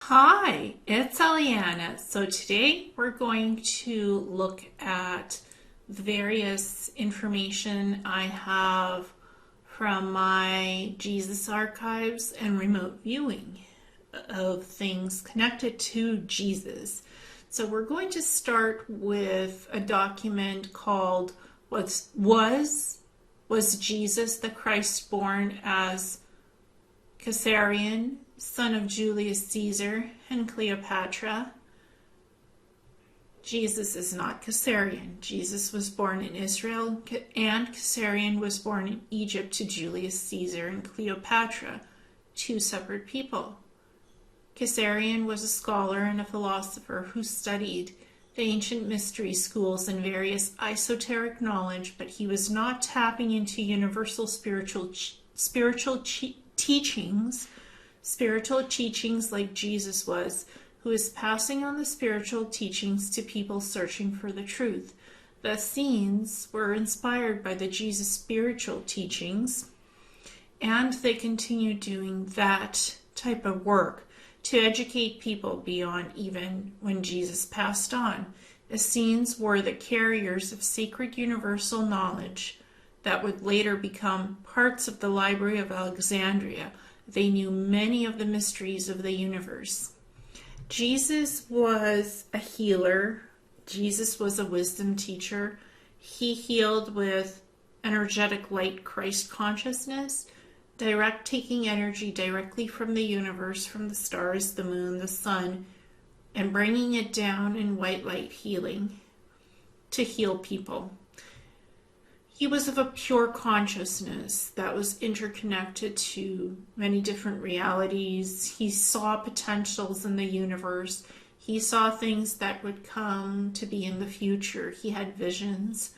Hi, it's Ileana. So today we're going to look at the various information I have from my Jesus archives and remote viewing of things connected to Jesus. So we're going to start with a document called Was Jesus the Christ born as Caesarion, son of Julius Caesar and Cleopatra? Jesus is not Caesarion. Jesus was born in Israel, and Caesarion was born in Egypt to Julius Caesar and Cleopatra, two separate people. Caesarion was a scholar and a philosopher who studied the ancient mystery schools and various esoteric knowledge, but he was not tapping into universal spiritual teachings like Jesus was, who is passing on the spiritual teachings to people searching for the truth. The Essenes were inspired by the Jesus spiritual teachings, and they continued doing that type of work to educate people beyond even when Jesus passed on. Essenes were the carriers of sacred universal knowledge that would later become parts of the Library of Alexandria. They knew many of the mysteries of the universe. Jesus was a healer. Jesus was a wisdom teacher. He healed with energetic light Christ consciousness, taking energy directly from the universe, from the stars, the moon, the sun, and bringing it down in white light healing to heal people. He was of a pure consciousness that was interconnected to many different realities. He saw potentials in the universe. He saw things that would come to be in the future. He had visions.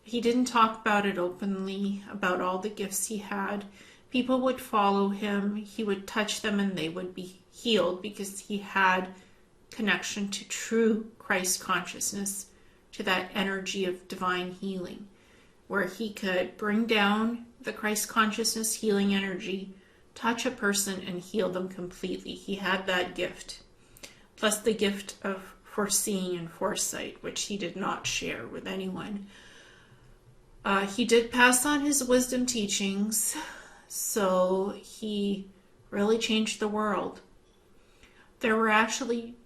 He didn't talk about it openly, about all the gifts he had. People would follow him. He would touch them and they would be healed because he had connection to true Christ consciousness, to that energy of divine healing, where he could bring down the Christ consciousness healing energy, touch a person, and heal them completely. He had that gift, plus the gift of foreseeing and foresight, which he did not share with anyone. He did pass on his wisdom teachings, so he really changed the world. There were actually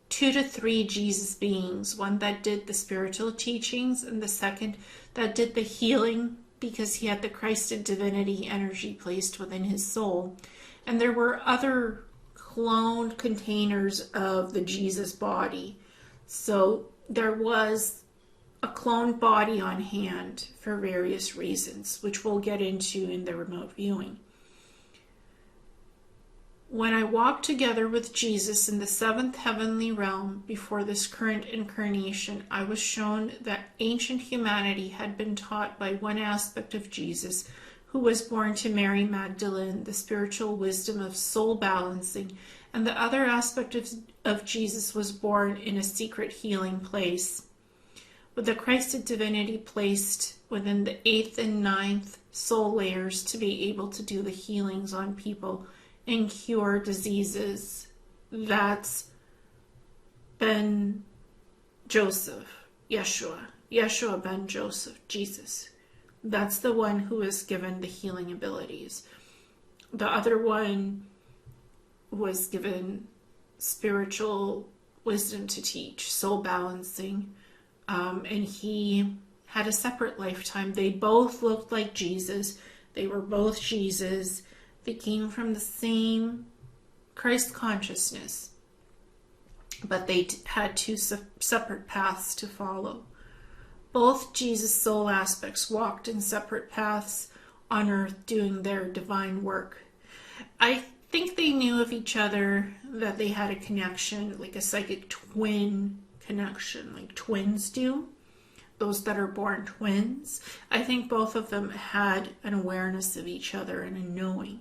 2 to 3 Jesus beings, one that did the spiritual teachings and the second that did the healing because he had the Christed divinity energy placed within his soul. And there were other cloned containers of the Jesus body. So there was a cloned body on hand for various reasons, which we'll get into in the remote viewing. When I walked together with Jesus in the 7th heavenly realm before this current incarnation, I was shown that ancient humanity had been taught by one aspect of Jesus, who was born to Mary Magdalene, the spiritual wisdom of soul balancing, and the other aspect of Jesus was born in a secret healing place, with the Christed divinity placed within the 8th and 9th soul layers to be able to do the healings on people and cure diseases. That's Ben Joseph, Yeshua Ben Joseph, Jesus. That's the one who is given the healing abilities. The other one was given spiritual wisdom to teach, soul balancing, and he had a separate lifetime. They both looked like Jesus. They were both Jesus. They came from the same Christ consciousness, but they had 2 separate paths to follow. Both Jesus' soul aspects walked in separate paths on earth doing their divine work. I think they knew of each other, that they had a connection, like a psychic twin connection, like twins do. Those that are born twins. I think both of them had an awareness of each other and a knowing.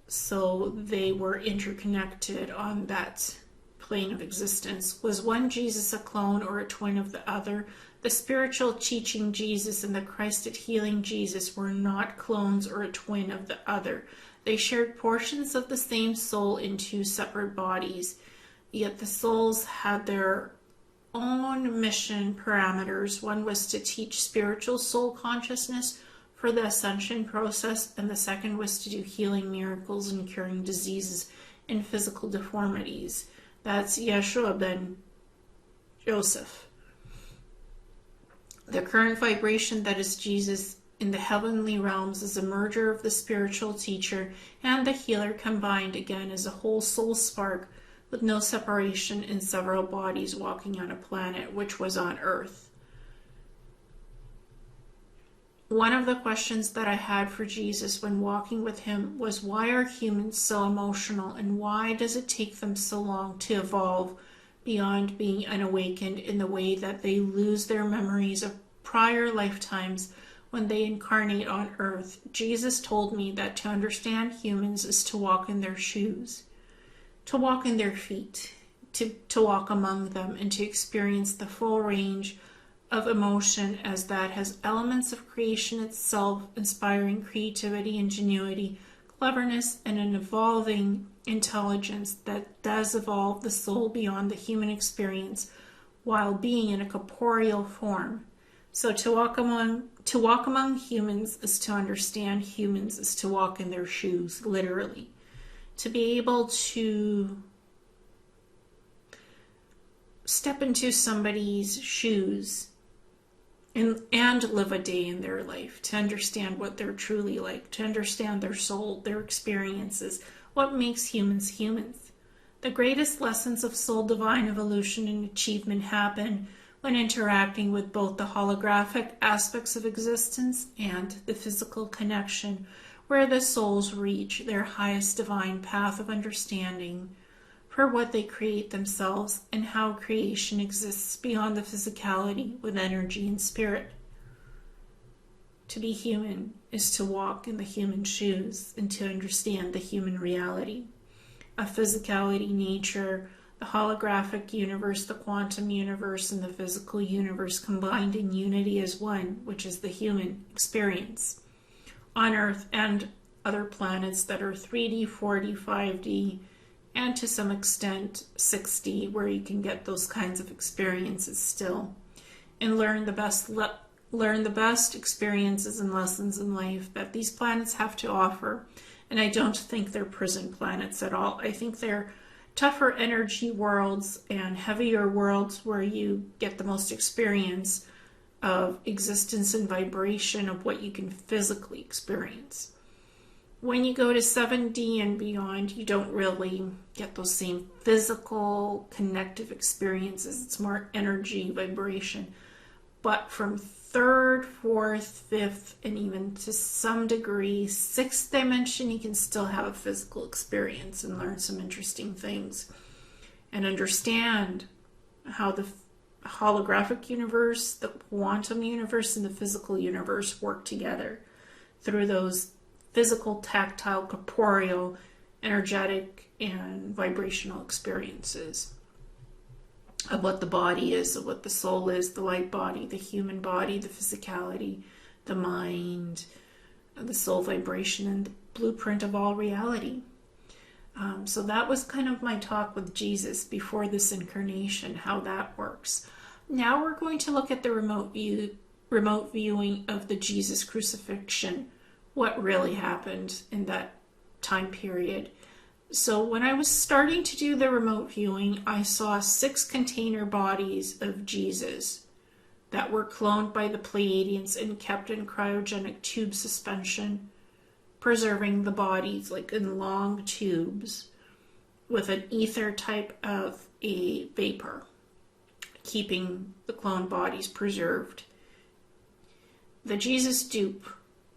So they were interconnected on that plane of existence. Was one Jesus a clone or a twin of the other? The spiritual teaching Jesus and the Christed healing Jesus were not clones or a twin of the other. They shared portions of the same soul in two separate bodies, yet the souls had their own mission parameters. One was to teach spiritual soul consciousness for the ascension process, and the second was to do healing miracles and curing diseases and physical deformities. That's Yeshua ben Joseph. The current vibration that is Jesus in the heavenly realms is a merger of the spiritual teacher and the healer combined again as a whole soul spark with no separation in several bodies walking on a planet, which was on Earth. One of the questions that I had for Jesus when walking with him was, why are humans so emotional, and why does it take them so long to evolve beyond being unawakened in the way that they lose their memories of prior lifetimes when they incarnate on Earth? Jesus told me that to understand humans is to walk in their shoes, to walk in their feet, to walk among them, and to experience the full range of emotion, as that has elements of creation itself, inspiring creativity, ingenuity, cleverness, and an evolving intelligence that does evolve the soul beyond the human experience while being in a corporeal form. So to walk among humans is to understand humans, is to walk in their shoes, literally. To be able to step into somebody's shoes and live a day in their life, to understand what they're truly like, to understand their soul, their experiences, what makes humans humans. The greatest lessons of soul divine evolution and achievement happen when interacting with both the holographic aspects of existence and the physical connection, where the souls reach their highest divine path of understanding for what they create themselves and how creation exists beyond the physicality with energy and spirit. To be human is to walk in the human shoes and to understand the human reality. A physicality nature, the holographic universe, the quantum universe, and the physical universe combined in unity as one, which is the human experience on Earth and other planets that are 3D, 4D, 5D, and to some extent 6D, where you can get those kinds of experiences still and learn the best experiences and lessons in life that these planets have to offer. And I don't think they're prison planets at all. I think they're tougher energy worlds and heavier worlds where you get the most experience of existence and vibration of what you can physically experience. When you go to 7D and beyond, you don't really get those same physical connective experiences. It's more energy, vibration. But from 3rd, 4th, 5th, and even to some degree 6th dimension, you can still have a physical experience and learn some interesting things and understand how the holographic universe, the quantum universe, and the physical universe work together through those physical, tactile, corporeal, energetic, and vibrational experiences of what the body is, of what the soul is, the light body, the human body, the physicality, the mind, the soul vibration, and the blueprint of all reality. So that was kind of my talk with Jesus before this incarnation, how that works. Now we're going to look at the remote viewing of the Jesus crucifixion, what really happened in that time period. So when I was starting to do the remote viewing, I saw 6 container bodies of Jesus that were cloned by the Pleiadians and kept in cryogenic tube suspension, preserving the bodies like in long tubes with an ether type of a vapor, keeping the cloned bodies preserved. The Jesus dupe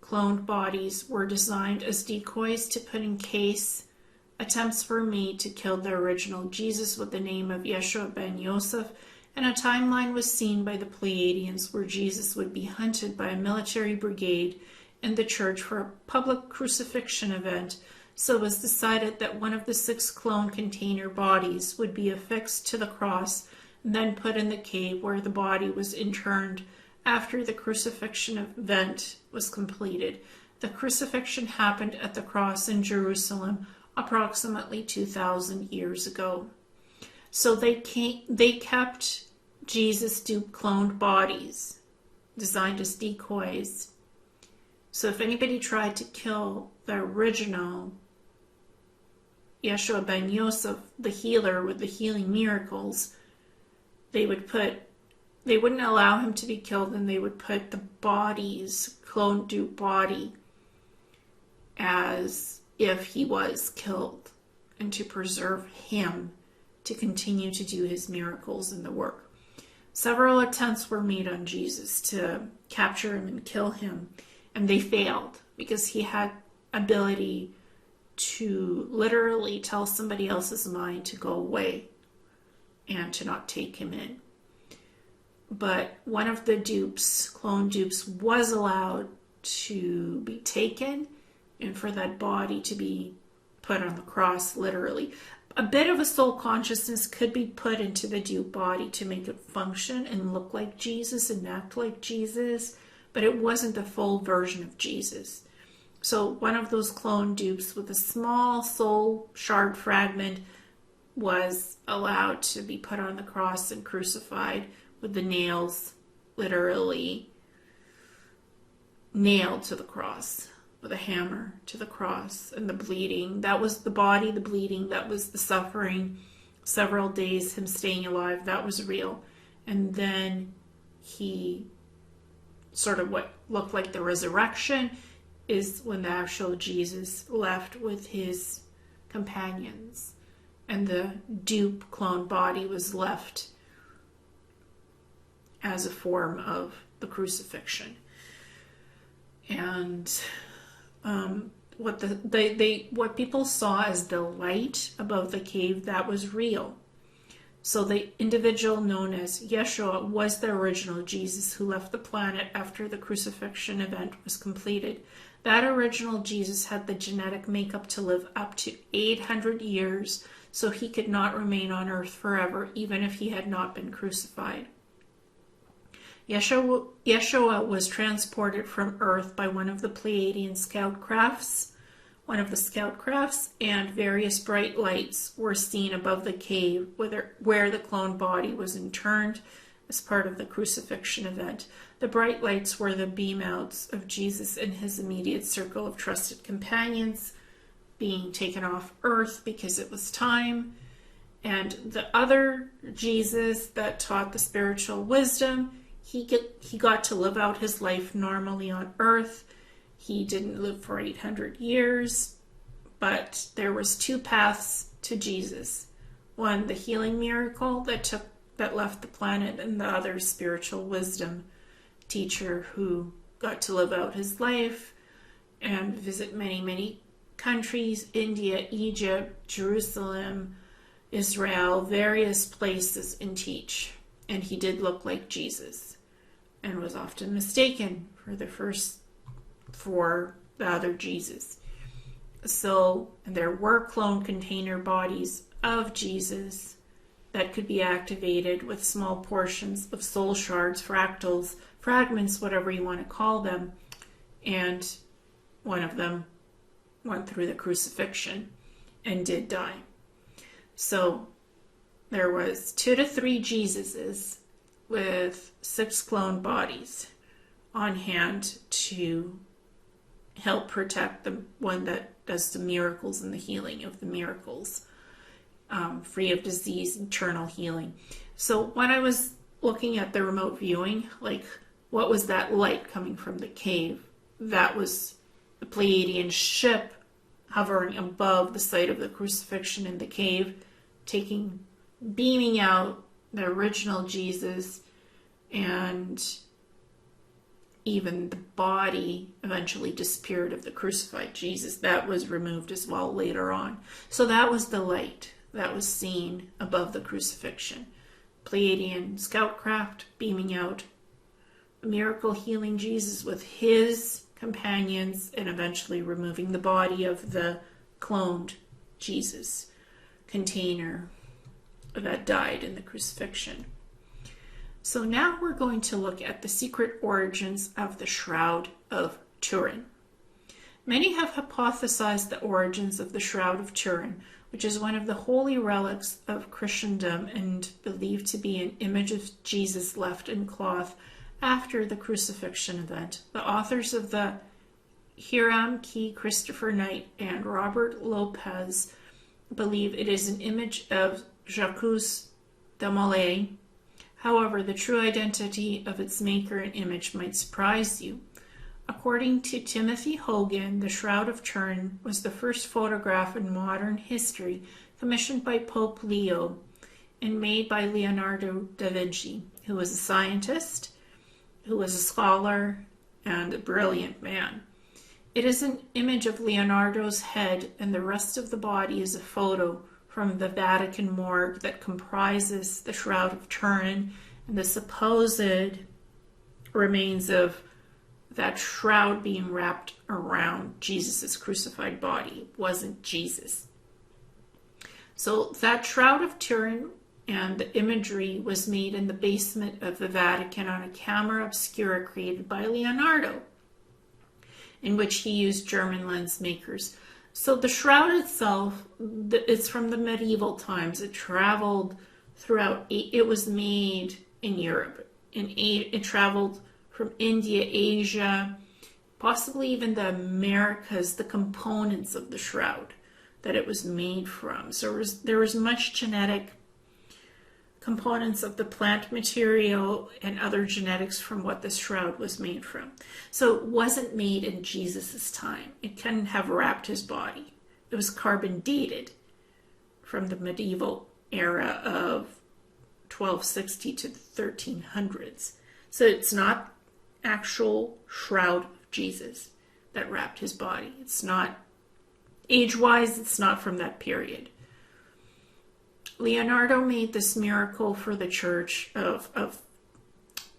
cloned bodies were designed as decoys to put in case attempts were made to kill the original Jesus with the name of Yeshua ben Yosef, and a timeline was seen by the Pleiadians where Jesus would be hunted by a military brigade in the church for a public crucifixion event. So it was decided that one of the 6 clone container bodies would be affixed to the cross and then put in the cave where the body was interned after the crucifixion event was completed. The crucifixion happened at the cross in Jerusalem approximately 2,000 years ago. So they kept Jesus' dupe cloned bodies, designed as decoys. So if anybody tried to kill the original Yeshua ben Yosef, the healer with the healing miracles, they wouldn't allow him to be killed, and they would put the body's cloned dupe body as if he was killed, and to preserve him to continue to do his miracles and the work. Several attempts were made on Jesus to capture him and kill him, and they failed because he had ability to literally tell somebody else's mind to go away and to not take him in. But one of the dupes, clone dupes, was allowed to be taken and for that body to be put on the cross, literally. A bit of a soul consciousness could be put into the dupe body to make it function and look like Jesus and act like Jesus, but it wasn't the full version of Jesus. So one of those clone dupes with a small soul shard fragment was allowed to be put on the cross and crucified with the nails literally nailed to the cross, with a hammer to the cross, and the bleeding. That was the body, the bleeding, that was the suffering. Several days, him staying alive, that was real. And then he sort of what looked like the resurrection is when the actual Jesus left with his companions, and the dupe clone body was left as a form of the crucifixion. And what people saw as the light above the cave, that was real. So the individual known as Yeshua was the original Jesus who left the planet after the crucifixion event was completed. That original Jesus had the genetic makeup to live up to 800 years, so he could not remain on earth forever, even if he had not been crucified. Yeshua was transported from Earth by one of the Pleiadian scout crafts. And various bright lights were seen above the cave where the clone body was interned as part of the crucifixion event. The bright lights were the beam outs of Jesus and his immediate circle of trusted companions being taken off Earth because it was time. And the other Jesus that taught the spiritual wisdom, he got to live out his life normally on Earth. He didn't live for 800 years, but there was two paths to Jesus. One, the healing miracle that left the planet, and the other, spiritual wisdom teacher who got to live out his life and visit many, many countries, India, Egypt, Jerusalem, Israel, various places, and teach. And he did look like Jesus and was often mistaken for the other Jesus. So there were clone container bodies of Jesus that could be activated with small portions of soul shards, fractals, fragments, whatever you want to call them. And one of them went through the crucifixion and did die. So there was 2 to 3 Jesuses with 6 clone bodies on hand to help protect the one that does the miracles and the healing of the miracles, free of disease, eternal healing. So when I was looking at the remote viewing, like, what was that light coming from the cave? That was the Pleiadian ship hovering above the site of the crucifixion in the cave, beaming out the original Jesus, and even the body eventually disappeared of the crucified Jesus. That was removed as well later on. So that was the light that was seen above the crucifixion. Pleiadian scout craft beaming out a miracle healing Jesus with his companions, and eventually removing the body of the cloned Jesus container that died in the crucifixion. So now we're going to look at the secret origins of the Shroud of Turin. Many have hypothesized the origins of the Shroud of Turin, which is one of the holy relics of Christendom and believed to be an image of Jesus left in cloth after the crucifixion event. The authors of the Hiram Key, Christopher Knight, and Robert Lopez believe it is an image of Jacques de Molay. However, the true identity of its maker and image might surprise you. According to Timothy Hogan, the Shroud of Turin was the first photograph in modern history commissioned by Pope Leo and made by Leonardo da Vinci, who was a scientist, who was a scholar, and a brilliant man. It is an image of Leonardo's head, and the rest of the body is a photo from the Vatican morgue that comprises the Shroud of Turin and the supposed remains of that shroud being wrapped around Jesus' crucified body. It wasn't Jesus. So that Shroud of Turin and the imagery was made in the basement of the Vatican on a camera obscura created by Leonardo, in which he used German lens makers. So the shroud itself, it's from the medieval times. It traveled throughout, it was made in Europe. It traveled from India, Asia, possibly even the Americas, the components of the shroud that it was made from. So there was much genetic components of the plant material and other genetics from what this shroud was made from. So it wasn't made in Jesus's time. It couldn't have wrapped his body. It was carbon dated from the medieval era of 1260 to the 1300s. So it's not actual shroud of Jesus that wrapped his body. It's not, age-wise, it's not from that period. Leonardo made this miracle for the church of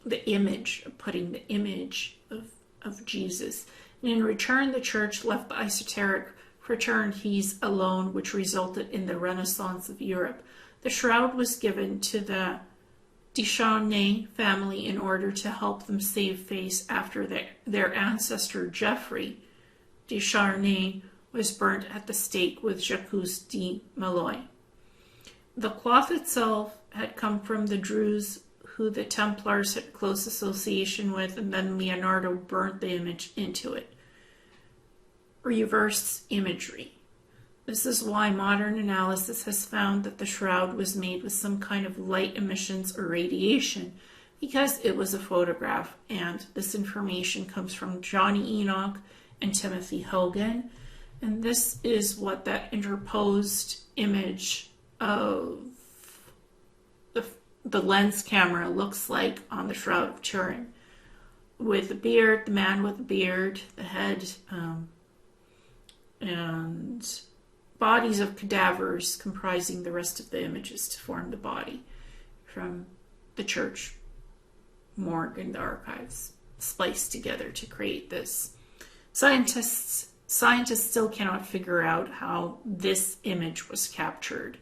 the image, of putting the image of Jesus. And in return, the church left the esoteric fraternities alone, which resulted in the Renaissance of Europe. The shroud was given to the Descharnay family in order to help them save face after their ancestor Geoffrey Descharnay was burnt at the stake with Jacques de Molay. The cloth itself had come from the Druze, who the Templars had close association with, and then Leonardo burnt the image into it. Reverse imagery. This is why modern analysis has found that the shroud was made with some kind of light emissions or radiation, because it was a photograph, and this information comes from Johnny Enoch and Timothy Hogan, and this is what that interposed image of the lens camera looks like on the Shroud of Turin, with the beard, the man with the beard, the head, and bodies of cadavers comprising the rest of the images to form the body from the church morgue and the archives, spliced together to create this. Scientists still cannot figure out how this image was captured,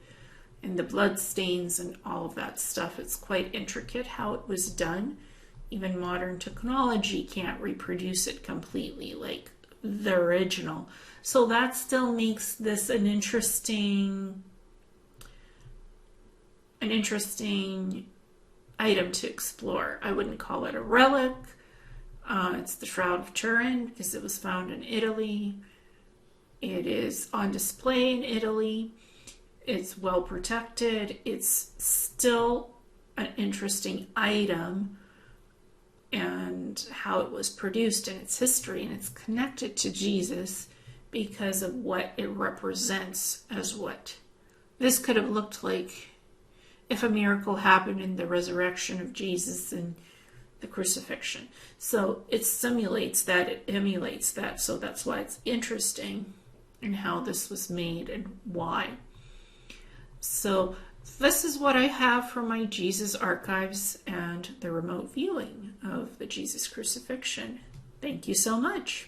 and the blood stains and all of that stuff. It's quite intricate how it was done. Even modern technology can't reproduce it completely like the original. So that still makes this an interesting item to explore. I wouldn't call it a relic. It's the Shroud of Turin because it was found in Italy. It is on display in Italy. It's well protected. It's still an interesting item, and how it was produced and its history, and it's connected to Jesus because of what it represents as what this could have looked like if a miracle happened in the resurrection of Jesus and the crucifixion. So it simulates that, it emulates that, so that's why it's interesting in how this was made and why. So this is what I have from my Jesus archives and the remote viewing of the Jesus crucifixion. Thank you so much.